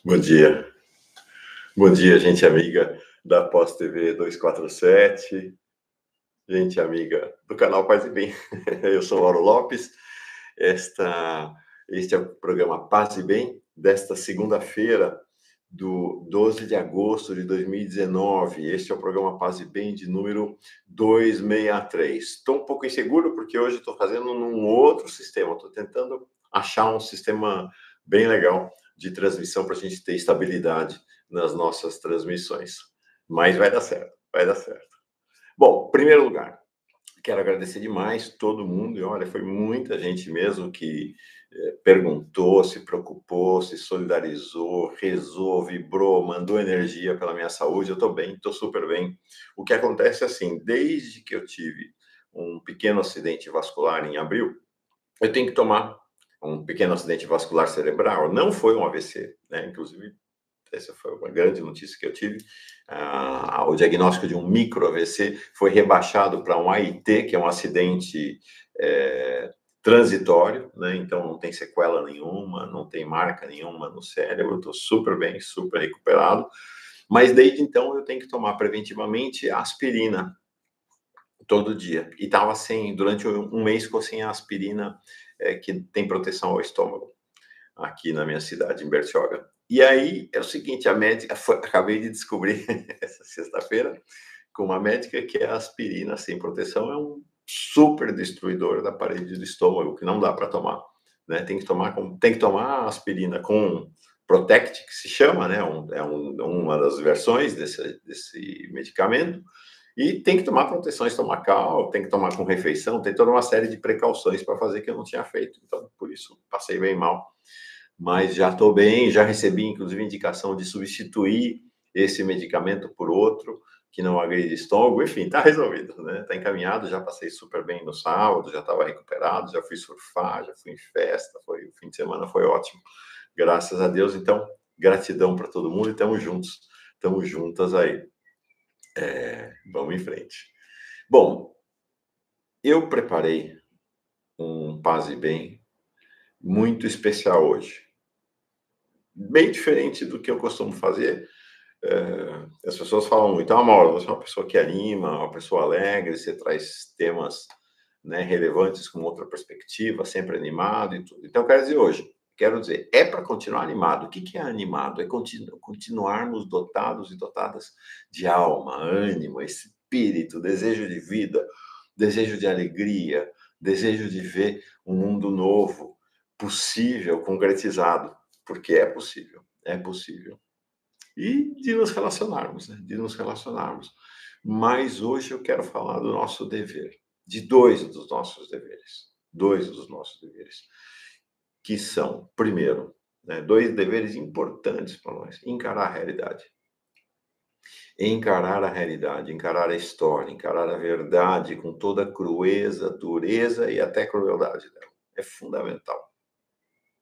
Bom dia. Bom dia, gente amiga da Pós TV 247, gente amiga do canal Paz e Bem. Eu sou Mauro Lopes. Esta, este é o programa Paz e Bem desta segunda-feira, do 12 de agosto de 2019. Este é o programa Paz e Bem de número 263. Estou um pouco inseguro porque hoje estou fazendo num outro sistema. Estou tentando achar um sistema bem legal de transmissão para a gente ter estabilidade nas nossas transmissões. Mas vai dar certo, vai dar certo. Bom, em primeiro lugar, quero agradecer demais todo mundo, e olha, foi muita gente mesmo que perguntou, se preocupou, se solidarizou, rezou, vibrou, mandou energia pela minha saúde. Eu estou bem, estou super bem. O que acontece é assim, desde que eu tive um pequeno acidente vascular em abril, eu tenho que tomar um pequeno acidente vascular cerebral. Não foi um AVC, né? Inclusive, essa foi uma grande notícia que eu tive. O diagnóstico de um micro AVC foi rebaixado para um AIT, que é um acidente transitório, né? Então não tem sequela nenhuma, não tem marca nenhuma no cérebro, estou super bem, super recuperado. Mas desde então eu tenho que tomar preventivamente aspirina todo dia. E estava sem, durante um mês ficou sem a aspirina que tem proteção ao estômago, aqui na minha cidade, em Bertioga. E aí é o seguinte, a médica, acabei de descobrir essa sexta-feira, com uma médica, que a aspirina sem proteção é um super destruidor da parede do estômago, que não dá para tomar, né? Tem que tomar aspirina com Protect, que se chama, né? Uma das versões desse medicamento, e tem que tomar proteção estomacal, tem que tomar com refeição, tem toda uma série de precauções para fazer que eu não tinha feito. Então, por isso, passei bem mal. Mas já estou bem, já recebi, inclusive, indicação de substituir esse medicamento por outro, que não agride estômago. Enfim, está resolvido, né? Está encaminhado, já passei super bem no sábado, já estava recuperado, já fui surfar, já fui em festa, o fim de semana foi ótimo, graças a Deus. Então, gratidão para todo mundo e estamos juntos, estamos juntas aí. Vamos em frente. Bom, eu preparei um Paz e Bem muito especial hoje. Bem diferente do que eu costumo fazer. As pessoas falam muito, Mauro, você é uma pessoa que anima, uma pessoa alegre, você traz temas, né, relevantes com outra perspectiva, sempre animado e tudo. Então, eu quero dizer hoje, é para continuar animado. O que é animado? É continuarmos dotados e dotadas de alma, ânimo, espírito, desejo de vida, desejo de alegria, desejo de ver um mundo novo, possível, concretizado, porque é possível, é possível. E de nos relacionarmos, né? De nos relacionarmos. Mas hoje eu quero falar do nosso dever, de dois dos nossos deveres, que são, primeiro, né, dois deveres importantes para nós: encarar a realidade, encarar a história, encarar a verdade com toda a crueza, dureza e até crueldade dela. É fundamental.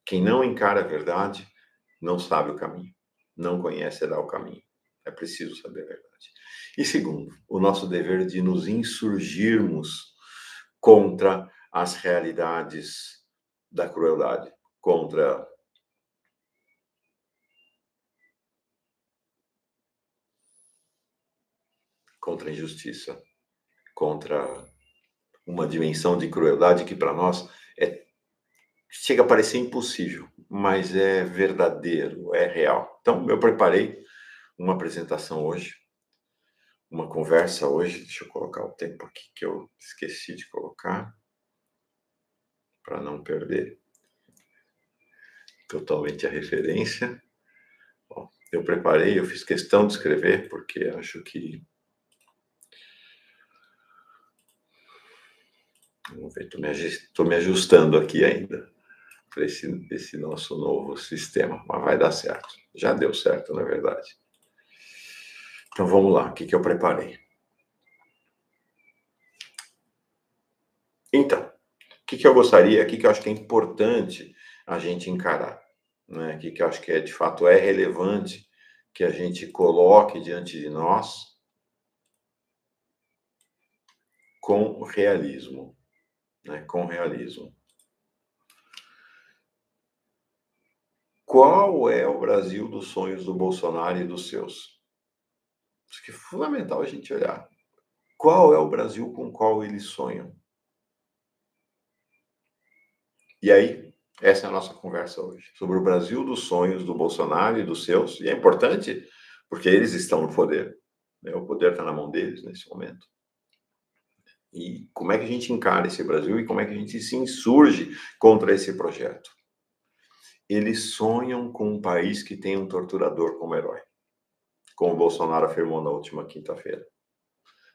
Quem não encara a verdade não sabe o caminho, não conhecerá o caminho. É preciso saber a verdade. E segundo, o nosso dever de nos insurgirmos contra as realidades da crueldade, contra a injustiça, contra uma dimensão de crueldade que para nós chega a parecer impossível, mas é verdadeiro, é real. Então, eu preparei uma apresentação hoje, uma conversa hoje. Deixa eu colocar o tempo aqui que eu esqueci de colocar, para não perder totalmente a referência. Bom, eu fiz questão de escrever, porque acho que... Vamos ver, estou me ajustando aqui ainda para esse nosso novo sistema, mas vai dar certo. Já deu certo, na verdade. Então vamos lá, o que eu preparei? Então, o que eu gostaria, o que eu acho que é importante a gente encarar, né? O que eu acho que de fato é relevante que a gente coloque diante de nós com realismo, né? Com realismo. qual é o Brasil dos sonhos do Bolsonaro e dos seus? Acho que é fundamental a gente olhar. Qual é o Brasil com o qual eles sonham? E aí, essa é a nossa conversa hoje, sobre o Brasil dos sonhos do Bolsonaro e dos seus. E é importante, porque eles estão no poder, né? O poder está na mão deles nesse momento. E como é que a gente encara esse Brasil e como é que a gente se insurge contra esse projeto? Eles sonham com um país que tem um torturador como herói, como o Bolsonaro afirmou na última quinta-feira.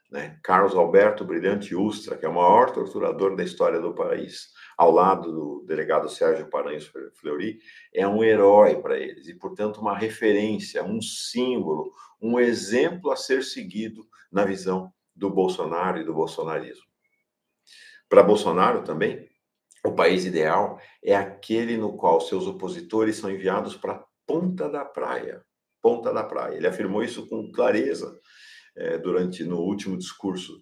Né? Carlos Alberto Brilhante Ustra, que é o maior torturador da história do país, ao lado do delegado Sérgio Paranhos Fleury, é um herói para eles e, portanto, uma referência, um símbolo, um exemplo a ser seguido na visão do Bolsonaro e do bolsonarismo. Para Bolsonaro também, o país ideal é aquele no qual seus opositores são enviados para a ponta da praia. Ponta da praia. Ele afirmou isso com clareza no último discurso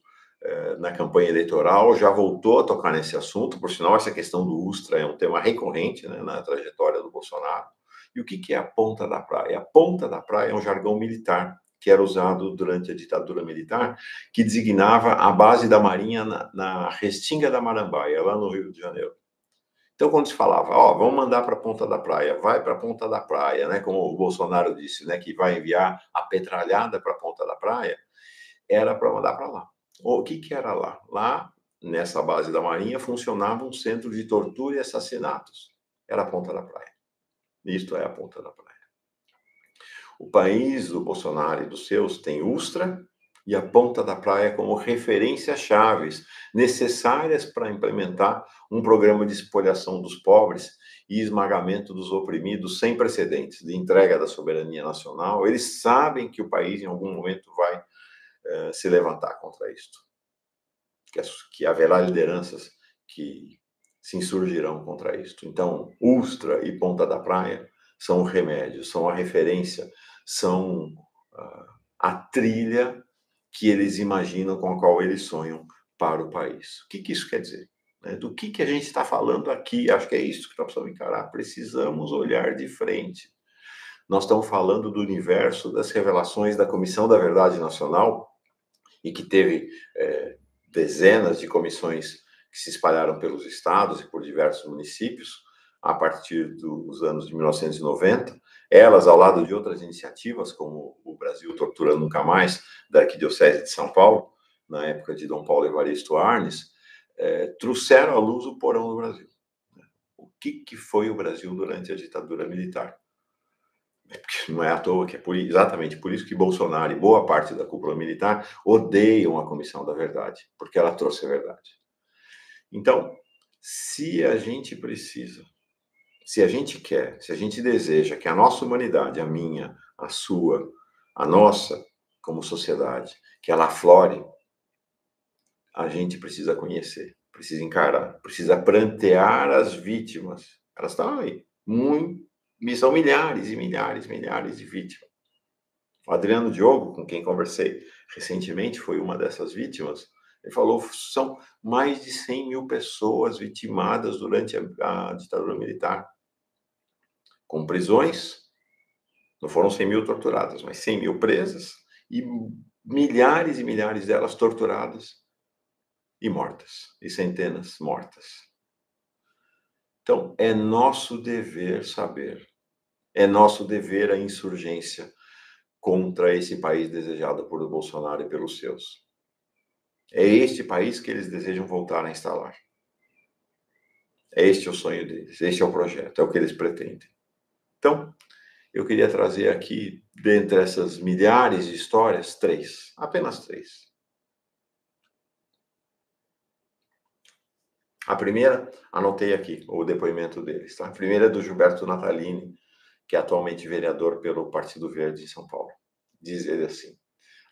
na campanha eleitoral, já voltou a tocar nesse assunto, por sinal, essa questão do Ustra é um tema recorrente, né, na trajetória do Bolsonaro. E o que é a ponta da praia? A ponta da praia é um jargão militar que era usado durante a ditadura militar, que designava a base da Marinha na Restinga da Marambaia, lá no Rio de Janeiro. Então, quando se falava, vamos mandar para a ponta da praia, vai para a ponta da praia, né, como o Bolsonaro disse, né, que vai enviar a petralhada para a ponta da praia, era para mandar para lá. O que era lá? Lá, nessa base da Marinha, funcionava um centro de tortura e assassinatos. Era a ponta da praia. Isto é a ponta da praia. O país do Bolsonaro e dos seus tem Ustra e a ponta da praia como referências chaves necessárias para implementar um programa de espoliação dos pobres e esmagamento dos oprimidos sem precedentes, de entrega da soberania nacional. Eles sabem que o país, em algum momento, vai se levantar contra isto. Que haverá lideranças que se insurgirão contra isto. Então, Ustra e Ponta da Praia são o remédio, são a referência, são a trilha que eles imaginam, com a qual eles sonham para o país. O que isso quer dizer? Do que a gente está falando aqui? Acho que é isso que nós precisamos encarar. Precisamos olhar de frente. Nós estamos falando do universo das revelações da Comissão da Verdade Nacional, e que teve dezenas de comissões que se espalharam pelos estados e por diversos municípios a partir dos anos de 1990, elas ao lado de outras iniciativas, como o Brasil Tortura Nunca Mais, da Arquidiocese de São Paulo, na época de Dom Paulo Evaristo Arnes, trouxeram à luz o porão do Brasil. O que foi o Brasil durante a ditadura militar? Porque não é à toa que é exatamente por isso que Bolsonaro e boa parte da cúpula militar odeiam a Comissão da Verdade, porque ela trouxe a verdade. Então, se a gente precisa, se a gente quer, se a gente deseja que a nossa humanidade, a minha, a sua, a nossa, como sociedade, que ela aflore, a gente precisa conhecer, precisa encarar, precisa prantear as vítimas. Elas estão aí, são milhares e milhares, milhares de vítimas. O Adriano Diogo, com quem conversei recentemente, foi uma dessas vítimas. Ele falou que são mais de 100 mil pessoas vitimadas durante a ditadura militar, com prisões. Não foram 100 mil torturadas, mas 100 mil presas e milhares e milhares delas torturadas e mortas, e centenas mortas. Então, é nosso dever saber, é nosso dever a insurgência contra esse país desejado por Bolsonaro e pelos seus. É este país que eles desejam voltar a instalar. Este é o sonho deles, este é o projeto, é o que eles pretendem. Então, eu queria trazer aqui, dentre essas milhares de histórias, apenas três. A primeira, anotei aqui o depoimento deles, tá? A primeira é do Gilberto Natalini, que é atualmente vereador pelo Partido Verde em São Paulo. Diz ele assim: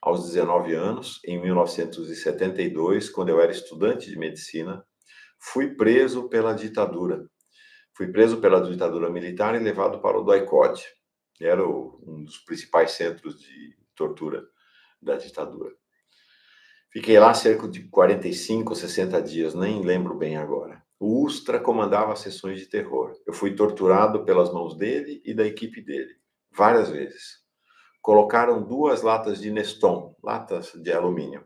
aos 19 anos, em 1972, quando eu era estudante de medicina, fui preso pela ditadura. Fui preso pela ditadura militar e levado para o DOI-CODE, que era um dos principais centros de tortura da ditadura. Fiquei lá cerca de 45, 60 dias, nem lembro bem agora. O Ustra comandava as sessões de terror. Eu fui torturado pelas mãos dele e da equipe dele, várias vezes. Colocaram 2 latas de Neston, latas de alumínio.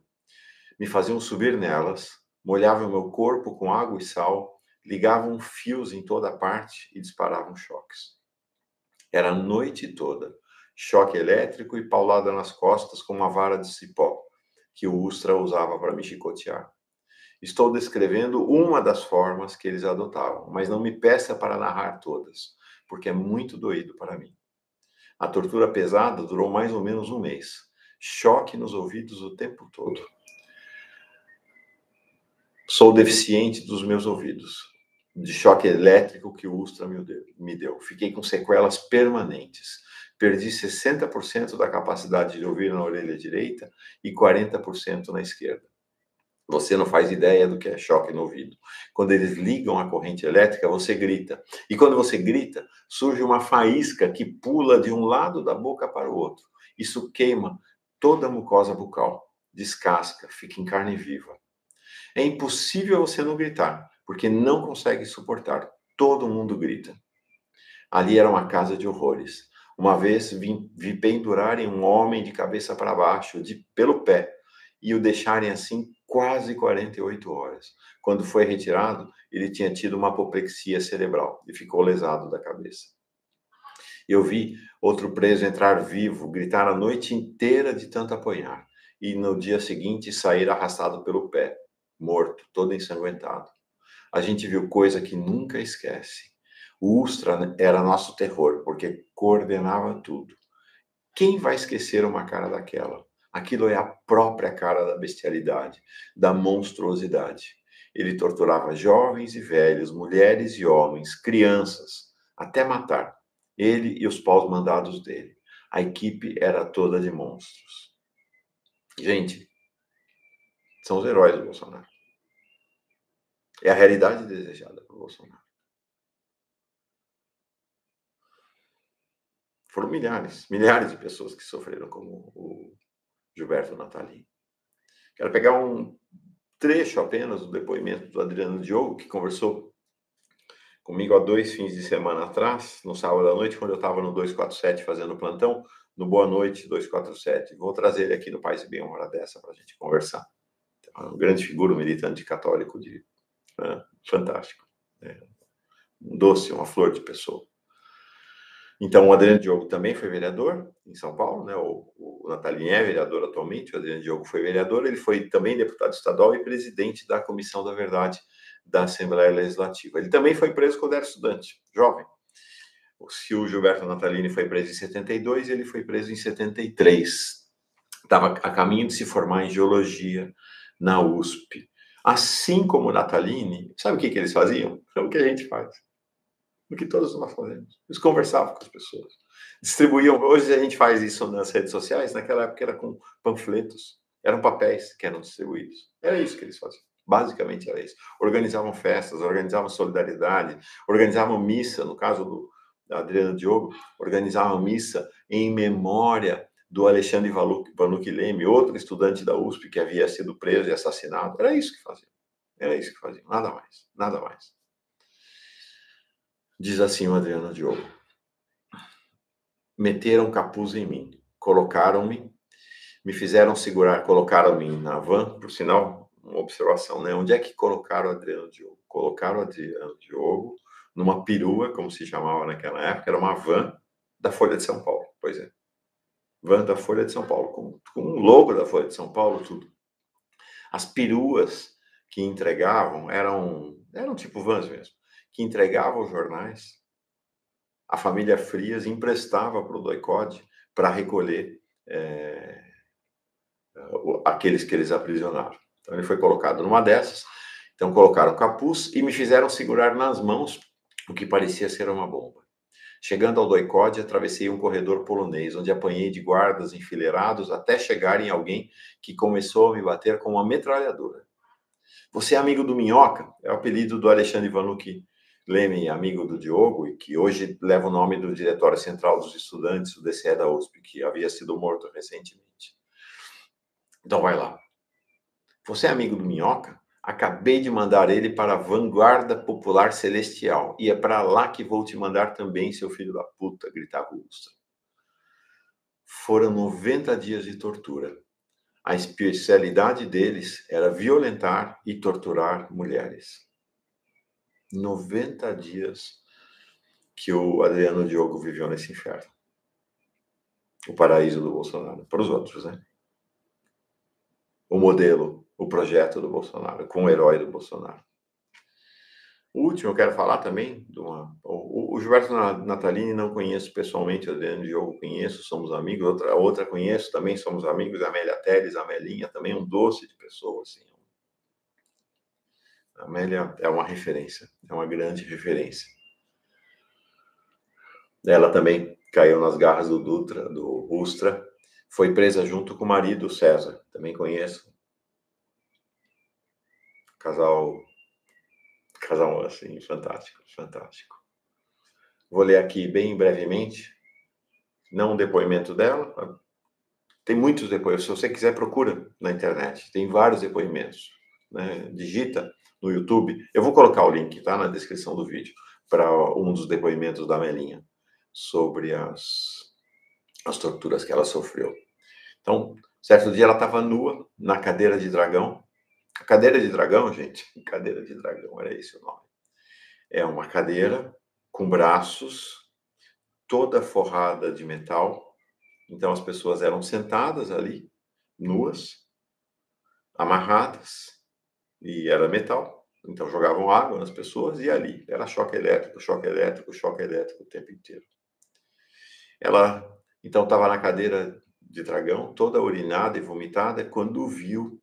Me faziam subir nelas, molhavam meu corpo com água e sal, ligavam fios em toda parte e disparavam choques. Era a noite toda, choque elétrico e paulada nas costas com uma vara de cipó, que o Ustra usava para me chicotear. Estou descrevendo uma das formas que eles adotavam, mas não me peça para narrar todas, porque é muito doído para mim. A tortura pesada durou mais ou menos um mês. Choque nos ouvidos o tempo todo. Sou deficiente dos meus ouvidos, de choque elétrico que o Ustra me deu. Fiquei com sequelas permanentes. Perdi 60% da capacidade de ouvir na orelha direita e 40% na esquerda. Você não faz ideia do que é choque no ouvido. Quando eles ligam a corrente elétrica, você grita. E quando você grita, surge uma faísca que pula de um lado da boca para o outro. Isso queima toda a mucosa bucal, descasca, fica em carne viva. É impossível você não gritar, porque não consegue suportar. Todo mundo grita. Ali era uma casa de horrores. Uma vez vi pendurarem um homem de cabeça para baixo, pelo pé, e o deixarem assim quase 48 horas. Quando foi retirado, ele tinha tido uma apoplexia cerebral e ficou lesado da cabeça. Eu vi outro preso entrar vivo, gritar a noite inteira de tanto apanhar, e no dia seguinte sair arrastado pelo pé, morto, todo ensanguentado. A gente viu coisa que nunca esquece. O Ustra era nosso terror, porque coordenava tudo. Quem vai esquecer uma cara daquela? Aquilo é a própria cara da bestialidade, da monstruosidade. Ele torturava jovens e velhos, mulheres e homens, crianças, até matar. Ele e os paus mandados dele. A equipe era toda de monstros. Gente, são os heróis do Bolsonaro. É a realidade desejada por Bolsonaro. Foram milhares de pessoas que sofreram como o Gilberto Natalini. Quero pegar um trecho apenas do depoimento do Adriano Diogo, que conversou comigo há 2 fins de semana atrás, no sábado à noite, quando eu estava no 247 fazendo plantão, no Boa Noite 247. Vou trazer ele aqui no Paz e Bem uma hora dessa para a gente conversar. É uma grande figura, um militante católico fantástico. Um doce, uma flor de pessoa. Então, o Adriano Diogo também foi vereador em São Paulo, né? O Natalini é vereador atualmente, o Adriano Diogo foi vereador, ele foi também deputado estadual e presidente da Comissão da Verdade da Assembleia Legislativa. Ele também foi preso quando era estudante, jovem. Se o Gilberto Natalini foi preso em 72, ele foi preso em 73. Estava a caminho de se formar em geologia na USP. Assim como o Natalini, sabe o que eles faziam? É o que a gente faz. O que todos nós fazemos. Eles conversavam com as pessoas. Distribuíam. Hoje a gente faz isso nas redes sociais, naquela época era com panfletos. Eram papéis que eram distribuídos. Era isso que eles faziam. Basicamente era isso. Organizavam festas, organizavam solidariedade, organizavam missa, no caso do Adriano Diogo, organizavam missa em memória do Alexandre Vanucchi Leme, outro estudante da USP que havia sido preso e assassinado. Era isso que faziam. Era isso que faziam. Nada mais. Nada mais. Diz assim o Adriano Diogo: meteram capuz em mim, colocaram-me, me fizeram segurar, colocaram-me na van, por sinal, uma observação, né? Onde é que colocaram o Adriano Diogo? Colocaram o Adriano Diogo numa perua, como se chamava naquela época, era uma van da Folha de São Paulo, pois é. Van da Folha de São Paulo, com o logo da Folha de São Paulo, tudo. As peruas que entregavam eram tipo vans mesmo, que entregavam os jornais. A família Frias emprestava para o doicode para recolher aqueles que eles aprisionaram. Então ele foi colocado numa dessas, então colocaram capuz e me fizeram segurar nas mãos o que parecia ser uma bomba. Chegando ao doicode, atravessei um corredor polonês, onde apanhei de guardas enfileirados até chegar em alguém que começou a me bater com uma metralhadora. Você é amigo do Minhoca? É o apelido do Alexandre Vanucchi Leme, amigo do Diogo, e que hoje leva o nome do Diretório Central dos Estudantes, o DCE da USP, que havia sido morto recentemente. Então vai lá. Você é amigo do Minhoca? Acabei de mandar ele para a vanguarda popular celestial. E é para lá que vou te mandar também, seu filho da puta, gritava o Ustra. Foram 90 dias de tortura. A especialidade deles era violentar e torturar mulheres. 90 dias que o Adriano Diogo viveu nesse inferno. O paraíso do Bolsonaro. Para os outros, né? O modelo, o projeto do Bolsonaro, com o herói do Bolsonaro. O último, eu quero falar também o Gilberto Natalini não conheço pessoalmente, o Adriano Diogo conheço, somos amigos, outra conheço também, somos amigos, a Amélia Telles, a Amelinha, também um doce de pessoa, assim. A Amélia é uma referência, é uma grande referência. Ela também caiu nas garras do Dutra, do Ustra, foi presa junto com o marido, César, também conheço. Casal assim, fantástico, fantástico. Vou ler aqui bem brevemente, não o depoimento dela, tem muitos depoimentos, se você quiser procura na internet, tem vários depoimentos, né? Digita no YouTube, eu vou colocar o link, tá, na descrição do vídeo, para um dos depoimentos da Melinha, sobre as torturas que ela sofreu. Então, certo dia ela estava nua, na cadeira de dragão. A cadeira de dragão, gente, cadeira de dragão, era esse o nome. É uma cadeira com braços, toda forrada de metal. Então, as pessoas eram sentadas ali, nuas, amarradas, e era metal. Então, jogavam água nas pessoas e ali era choque elétrico, choque elétrico, choque elétrico o tempo inteiro. Ela, então, estava na cadeira de dragão, toda urinada e vomitada, quando viu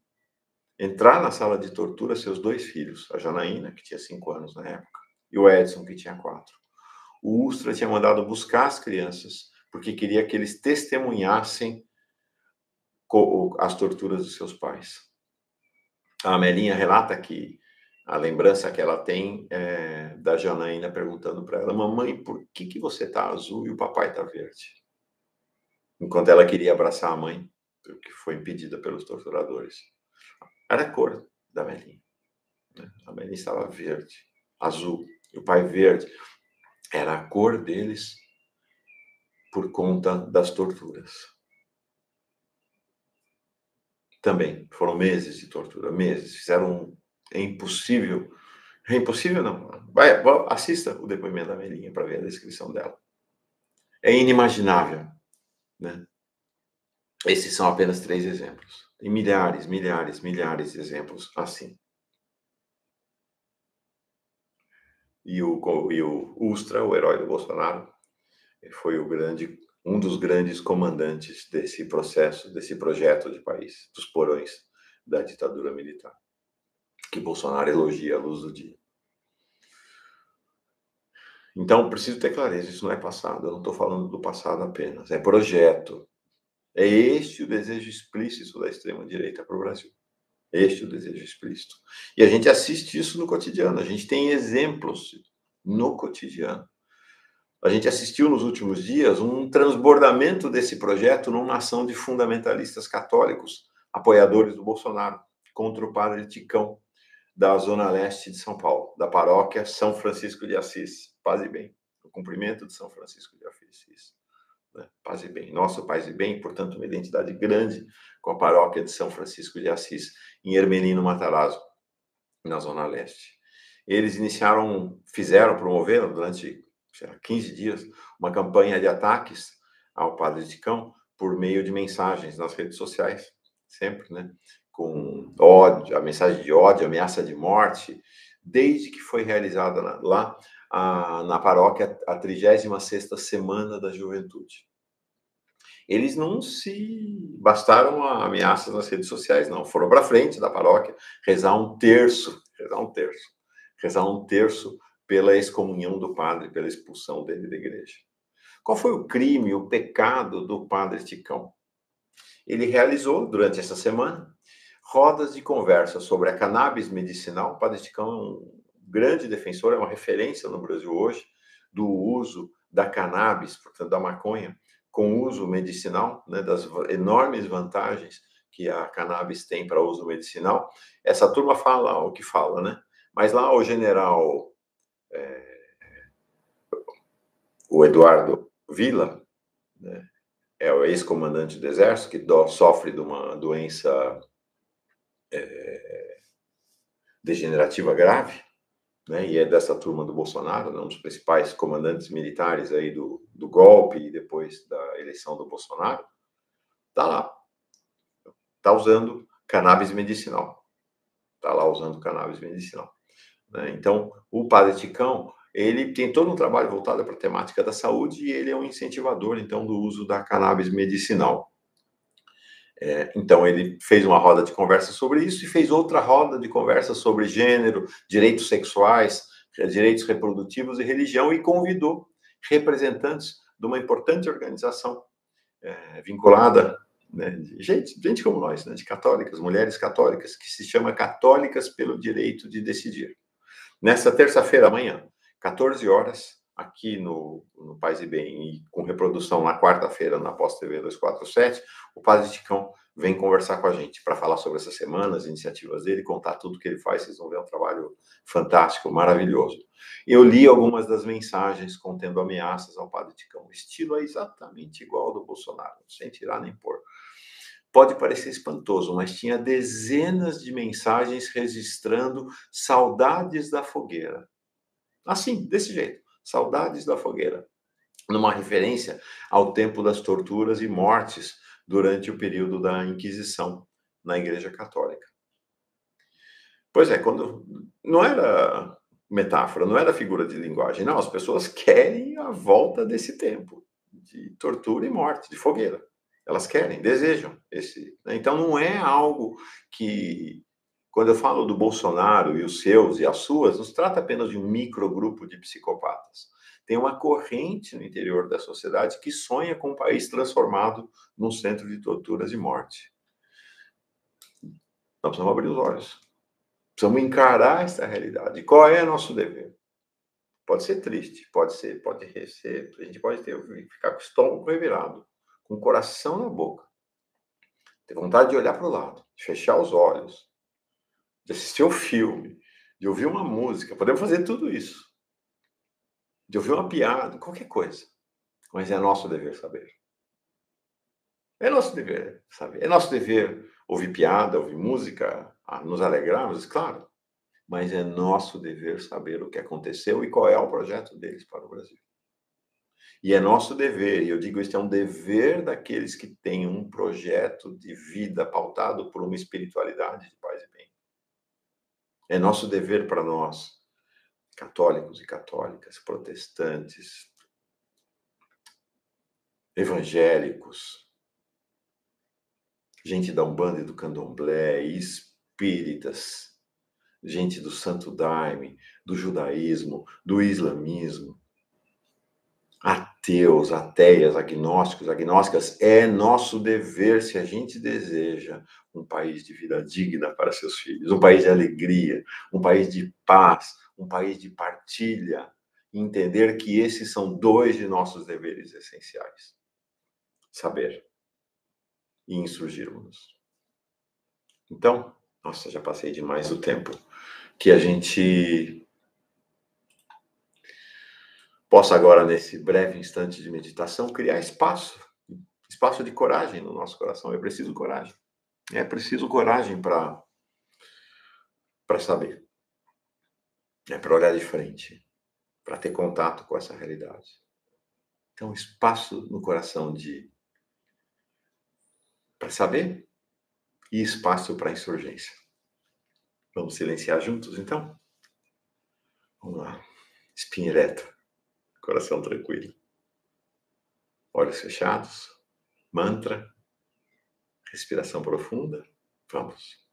entrar na sala de tortura seus 2 filhos, a Janaína, que tinha 5 anos na época, e o Edson, que tinha 4. O Ustra tinha mandado buscar as crianças, porque queria que eles testemunhassem as torturas dos seus pais. A Amelinha relata que a lembrança que ela tem é da Janaína perguntando para ela: mamãe, por que você está azul e o papai está verde? Enquanto ela queria abraçar a mãe, porque foi impedida pelos torturadores. Era a cor da Amelinha. A Amelinha estava verde, azul, e o pai verde. Era a cor deles por conta das torturas. Também foram meses de tortura, meses. Fizeram. É impossível. É impossível, não. Assista o depoimento da Melinha para ver a descrição dela. É inimaginável, né? Esses são apenas 3 exemplos. Tem milhares, milhares, milhares de exemplos assim. E o Ustra, o herói do Bolsonaro, foi um dos grandes comandantes desse processo, desse projeto de país, dos porões da ditadura militar, que Bolsonaro elogia à luz do dia. Então, preciso ter clareza, isso não é passado, eu não estou falando do passado apenas, é projeto. É este o desejo explícito da extrema-direita para o Brasil. Este é o desejo explícito. E a gente assiste isso no cotidiano, a gente tem exemplos no cotidiano. A gente assistiu nos últimos dias um transbordamento desse projeto numa ação de fundamentalistas católicos, apoiadores do Bolsonaro, contra o padre Ticão, da Zona Leste de São Paulo, da paróquia São Francisco de Assis. Paz e bem. O cumprimento de São Francisco de Assis. Né? Paz e bem. Nosso Paz e bem, portanto, uma identidade grande com a paróquia de São Francisco de Assis, em Hermelino Matarazzo, na Zona Leste. Eles promoveram durante 15 dias, uma campanha de ataques ao padre Ticão por meio de mensagens nas redes sociais, sempre, né? Com ódio, a mensagem de ódio, ameaça de morte, desde que foi realizada lá na paróquia a 36ª Semana da Juventude. Eles não se bastaram a ameaças nas redes sociais, não. Foram para frente da paróquia rezar um terço pela excomunhão do padre, pela expulsão dele da igreja. Qual foi o crime, o pecado do padre Ticão? Ele realizou, durante essa semana, rodas de conversa sobre a cannabis medicinal. O padre Ticão é um grande defensor, é uma referência no Brasil hoje, do uso da cannabis, portanto, da maconha, com uso medicinal, né, das enormes vantagens que a cannabis tem para uso medicinal. Essa turma fala o que fala, né? Mas lá o general, o Eduardo Villa, né, é o ex-comandante do Exército, que sofre de uma doença degenerativa grave, né, e é dessa turma do Bolsonaro, né, um dos principais comandantes militares aí do golpe e depois da eleição do Bolsonaro, está lá, está usando cannabis medicinal. Está lá usando cannabis medicinal. Né? Então, o Padre Ticão, ele tem todo um trabalho voltado para a temática da saúde e ele é um incentivador, então, do uso da cannabis medicinal. Então, ele fez uma roda de conversa sobre isso e fez outra roda de conversa sobre gênero, direitos sexuais, direitos reprodutivos e religião e convidou representantes de uma importante organização vinculada, né, de gente como nós, né, de católicas, mulheres católicas, que se chama Católicas pelo Direito de Decidir. Nessa terça-feira, amanhã, 14 horas, aqui no Paz e Bem, e com reprodução na quarta-feira na Pós TV 247, o Padre Ticão vem conversar com a gente para falar sobre essa semana, as iniciativas dele, contar tudo que ele faz. Vocês vão ver um trabalho fantástico, maravilhoso. Eu li algumas das mensagens contendo ameaças ao Padre Ticão. O estilo é exatamente igual ao do Bolsonaro, sem tirar nem pôr. Pode parecer espantoso, mas tinha dezenas de mensagens registrando saudades da fogueira. Assim, desse jeito, saudades da fogueira. Numa referência ao tempo das torturas e mortes durante o período da Inquisição na Igreja Católica. Pois é, quando não era metáfora, não era figura de linguagem, não, as pessoas querem a volta desse tempo de tortura e morte, de fogueira. Elas querem, desejam esse. Né? Então não é algo que, quando eu falo do Bolsonaro e os seus e as suas, não se trata apenas de um microgrupo de psicopatas. Tem uma corrente no interior da sociedade que sonha com um país transformado num centro de torturas e morte. Nós precisamos abrir os olhos. Precisamos encarar essa realidade. Qual é nosso dever? Pode ser triste, pode ser, a gente pode ficar com o estômago revirado, com o coração na boca, ter vontade de olhar para o lado, de fechar os olhos, de assistir um filme, de ouvir uma música. Podemos fazer tudo isso. De ouvir uma piada, qualquer coisa. Mas é nosso dever saber. É nosso dever saber. É nosso dever ouvir piada, ouvir música, nos alegrarmos, claro. Mas é nosso dever saber o que aconteceu e qual é o projeto deles para o Brasil. E é nosso dever, e eu digo isso, é um dever daqueles que têm um projeto de vida pautado por uma espiritualidade de paz e bem. É nosso dever para nós, católicos e católicas, protestantes, evangélicos, gente da Umbanda e do Candomblé, espíritas, gente do Santo Daime, do judaísmo, do islamismo, ateus, ateias, agnósticos, agnósticas, é nosso dever, se a gente deseja um país de vida digna para seus filhos, um país de alegria, um país de paz, um país de partilha, entender que esses são dois de nossos deveres essenciais: saber e insurgirmos. Então, nossa, já passei demais o tempo, que a gente possa agora, nesse breve instante de meditação, criar espaço de coragem no nosso coração. É preciso coragem. É preciso coragem para saber. É para olhar de frente, para ter contato com essa realidade. Então, espaço no coração para saber e espaço para insurgência. Vamos silenciar juntos, então? Vamos lá. Espinha ereta, coração tranquilo. Olhos fechados, mantra, respiração profunda. Vamos.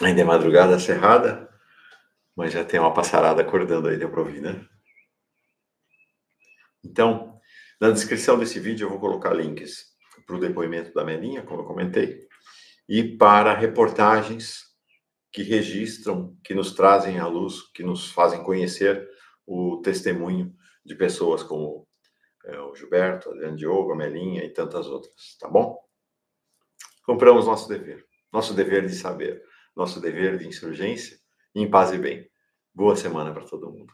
Ainda é madrugada cerrada, mas já tem uma passarada acordando aí, deu para ouvir, né? Então, na descrição desse vídeo eu vou colocar links para o depoimento da Melinha, como eu comentei, e para reportagens que registram, que nos trazem à luz, que nos fazem conhecer o testemunho de pessoas como o Gilberto, Adriano Diogo, a Melinha e tantas outras, tá bom? Compramos nosso dever de saber, nosso dever de insurgência, em paz e bem. Boa semana para todo mundo.